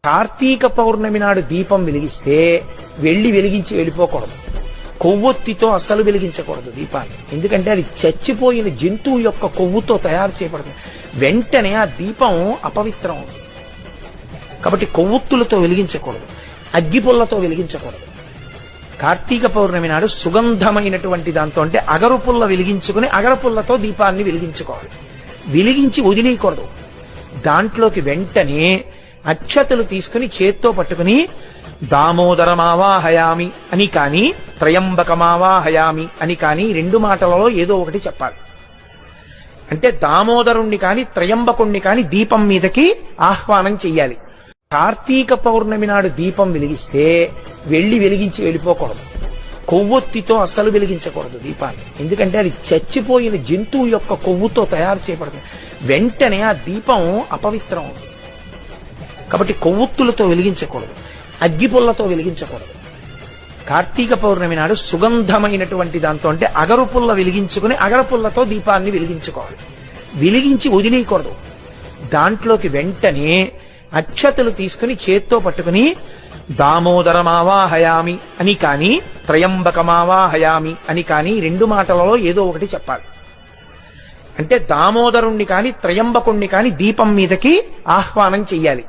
కార్తీక పౌర్ణమి నాడు దీపం వెలిగిస్తే వెలిగించి వెళ్ళిపోకూడదు. కొవ్వొత్తితో అస్సలు వెలిగించకూడదు దీపాన్ని. ఎందుకంటే అది చచ్చిపోయిన జంతువు యొక్క కొవ్వుతో తయారు చేయబడుతుంది. వెంటనే ఆ దీపం అపవిత్రం అవుతుంది. కాబట్టి కొవ్వొత్తులతో వెలిగించకూడదు, అగ్గిపుల్లతో వెలిగించకూడదు. కార్తీక పౌర్ణమి నాడు సుగంధమైనటువంటి దాంతో అంటే అగరుపుల్ల వెలిగించుకుని అగరపుల్లతో దీపాన్ని వెలిగించుకోవాలి. వెలిగించి వదిలేయకూడదు. దాంట్లోకి వెంటనే అక్షతలు తీసుకుని చేత్తో పట్టుకుని దామోదరమావాహయామి అని కాని త్రయంబకమావాహయామి అని కాని రెండు మాటలలో ఏదో ఒకటి చెప్పాలి. అంటే దామోదరుణ్ణి కాని త్రయంబకుణ్ణి కాని దీపం మీదకి ఆహ్వానం చెయ్యాలి. కార్తీక పౌర్ణమి నాడు దీపం వెలిగిస్తే వెలిగించి వెళ్ళిపోకూడదు. కొవ్వొత్తితో అస్సలు వెలిగించకూడదు దీపాన్ని. ఎందుకంటే అది చచ్చిపోయిన జంతువు యొక్క కొవ్వుతో తయారు చేయబడుతుంది. వెంటనే ఆ దీపం అపవిత్రం అవుతుంది. కాబట్టి కొవ్వొత్తులతో వెలిగించకూడదు, అగ్గిపుల్లతో వెలిగించకూడదు. కార్తీక పౌర్ణమి నాడు సుగంధమైనటువంటి దాంతో అంటే అగరుపుల్ల వెలిగించుకుని అగరపుల్లతో దీపాన్ని వెలిగించుకోవాలి. వెలిగించి వదిలేయకూడదు. దాంట్లోకి వెంటనే అక్షతలు తీసుకుని చేత్తో పట్టుకుని దామోదరమావాహయామి అని కాని త్రయంబకమావాహయామి అని కాని రెండు మాటలలో ఏదో ఒకటి చెప్పాలి. అంటే దామోదరుణ్ణి కాని త్రయంబకుణ్ణి కాని దీపం మీదకి ఆహ్వానం చెయ్యాలి.